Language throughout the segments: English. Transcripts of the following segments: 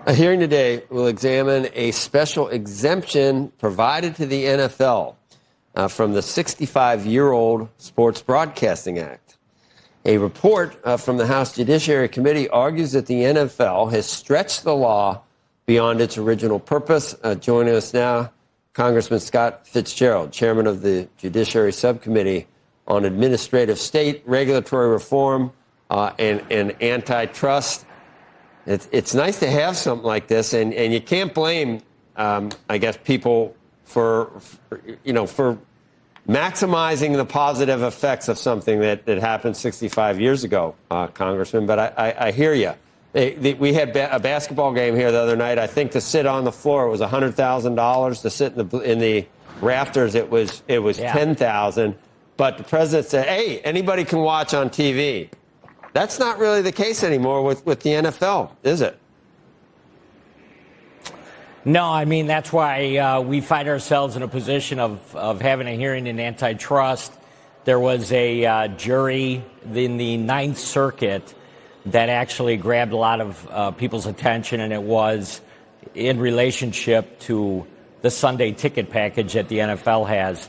A hearing today will examine a special exemption provided to the NFL from the 65-year-old Sports Broadcasting Act. A report from the House Judiciary Committee argues that the NFL has stretched the law beyond its original purpose. Joining us now, Congressman Scott Fitzgerald, chairman of the Judiciary Subcommittee on Administrative State Regulatory Reform and Antitrust. It's nice to have something like this, and you can't blame, I guess, people for maximizing the positive effects of something that happened 65 years ago, Congressman. But I hear you. We had a basketball game here the other night. I think to sit on the floor it was $100,000. To sit in the rafters it was $10,000. But the president said, "Hey, anybody can watch on TV." That's not really the case anymore with the NFL, is it? No, I mean, that's why we find ourselves in a position of having a hearing in antitrust. There was a jury in the Ninth Circuit that actually grabbed a lot of people's attention, and it was in relationship to the Sunday ticket package that the NFL has.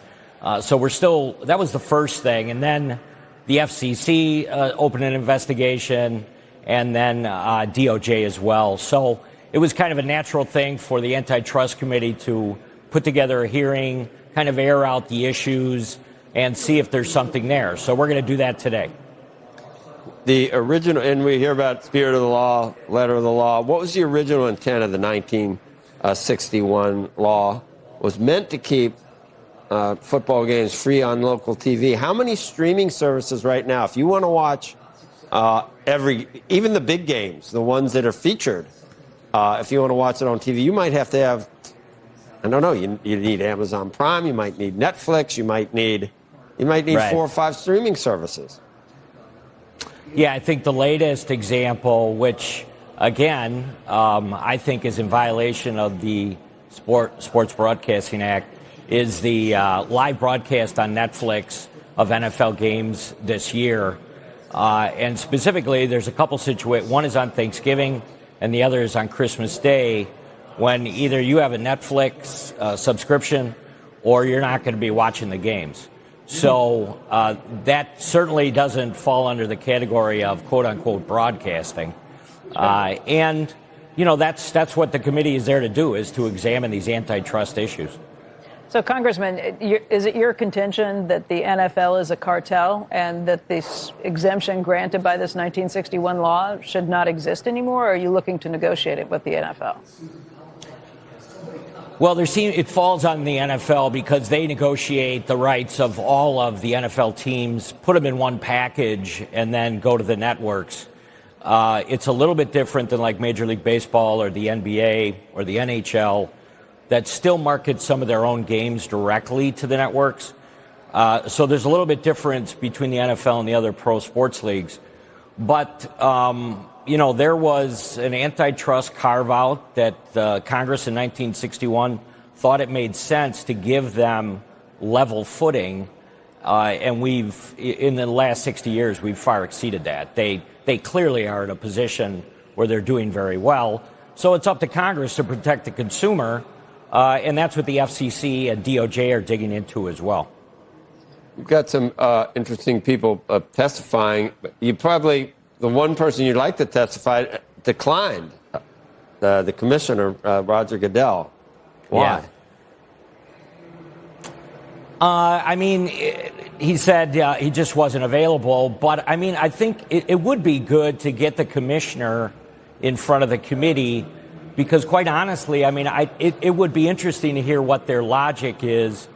So that was the first thing. And then the FCC opened an investigation, and then DOJ as well. So it was kind of a natural thing for the Antitrust Committee to put together a hearing, kind of air out the issues, and see if there's something there. So we're going to do that today. The original, and we hear about spirit of the law, letter of the law. What was the original intent of the 1961 law? It was meant to keep football games free on local TV. How many streaming services right now, if you want to watch even the big games, the ones that are featured, if you want to watch it on TV, you might have to have, I don't know, you need Amazon Prime, you might need Netflix, you might need right. 4 or 5 streaming services. Yeah, I think the latest example, which, again, I think is in violation of the Sports Broadcasting Act, is the live broadcast on Netflix of NFL games this year. And specifically, there's a couple situations. One is on Thanksgiving, and the other is on Christmas Day, when either you have a Netflix subscription or you're not going to be watching the games. So that certainly doesn't fall under the category of quote-unquote broadcasting. And, that's what the committee is there to do, is to examine these antitrust issues. So, Congressman, is it your contention that the NFL is a cartel and that this exemption granted by this 1961 law should not exist anymore, or are you looking to negotiate it with the NFL? Well, it falls on the NFL because they negotiate the rights of all of the NFL teams, put them in one package, and then go to the networks. It's a little bit different than like Major League Baseball or the NBA or the NHL, that still market some of their own games directly to the networks. So there's a little bit difference between the NFL and the other pro sports leagues. But, there was an antitrust carve-out that Congress in 1961 thought it made sense to give them level footing. And in the last 60 years, we've far exceeded that. They clearly are in a position where they're doing very well. So it's up to Congress to protect the consumer. And that's what the FCC and DOJ are digging into as well. You've got some interesting people testifying. The one person you'd like to testify declined, the commissioner, Roger Goodell. Why? Yeah. He said he just wasn't available. But, I think it would be good to get the commissioner in front of the committee, because quite honestly, it would be interesting to hear what their logic is.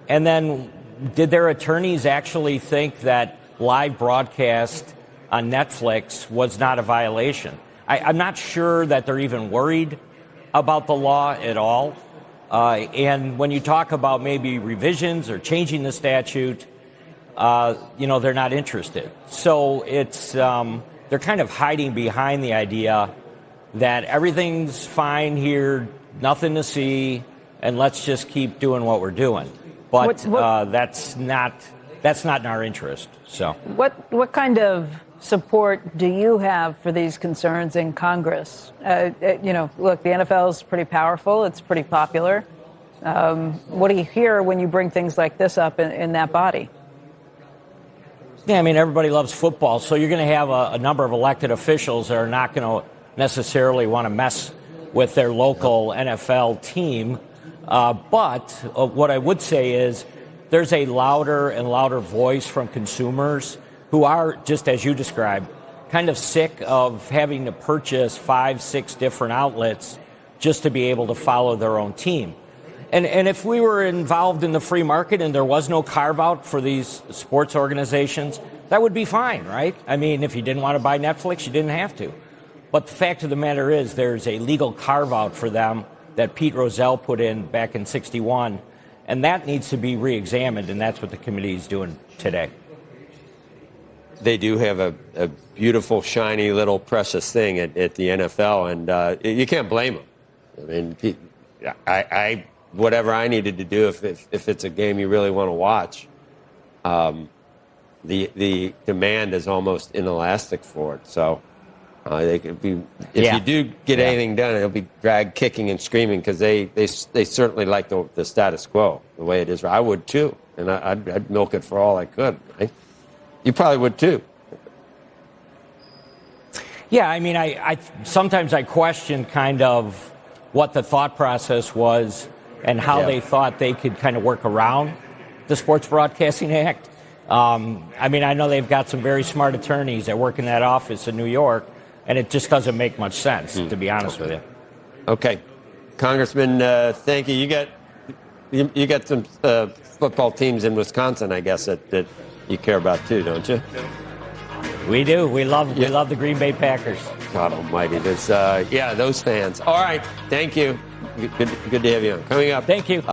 And then, did their attorneys actually think that live broadcast on Netflix was not a violation? I'm not sure that they're even worried about the law at all. And when you talk about maybe revisions or changing the statute, they're not interested. So they're kind of hiding behind the idea that everything's fine here, nothing to see, and let's just keep doing what we're doing. But that's not in our interest. So what kind of support do you have for these concerns in Congress? Look, the NFL is pretty powerful. It's pretty popular. What do you hear when you bring things like this up in that body? Yeah, I mean, everybody loves football, so you're going to have a number of elected officials that are not going to necessarily want to mess with their local NFL team. But what I would say is there's a louder and louder voice from consumers who are, just as you described, kind of sick of having to purchase 5, 6 different outlets just to be able to follow their own team. And if we were involved in the free market and there was no carve-out for these sports organizations, that would be fine, right? I mean, if you didn't want to buy Netflix, you didn't have to. But the fact of the matter is there's a legal carve-out for them that Pete Rozelle put in back in '61, and that needs to be re-examined, and that's what the committee is doing today. They do have a beautiful, shiny, little precious thing at the NFL, and you can't blame them. I mean, I whatever I needed to do if it's a game you really want to watch, the demand is almost inelastic for it. So they could be, if you do get anything done, it'll be dragged kicking and screaming because they certainly like the status quo the way it is. I would too, and I'd milk it for all I could. Right? You probably would too. Yeah, I mean, I sometimes I question kind of what the thought process was and how they thought they could kind of work around the Sports Broadcasting Act. I mean, I know they've got some very smart attorneys that work in that office in New York, and it just doesn't make much sense, to be honest with you. Okay. Congressman, thank you. You got some football teams in Wisconsin, I guess, that you care about too, don't you? We do. We love the Green Bay Packers. God almighty. There's, those fans. All right. Thank you. Good to have you on. Coming up. Thank you.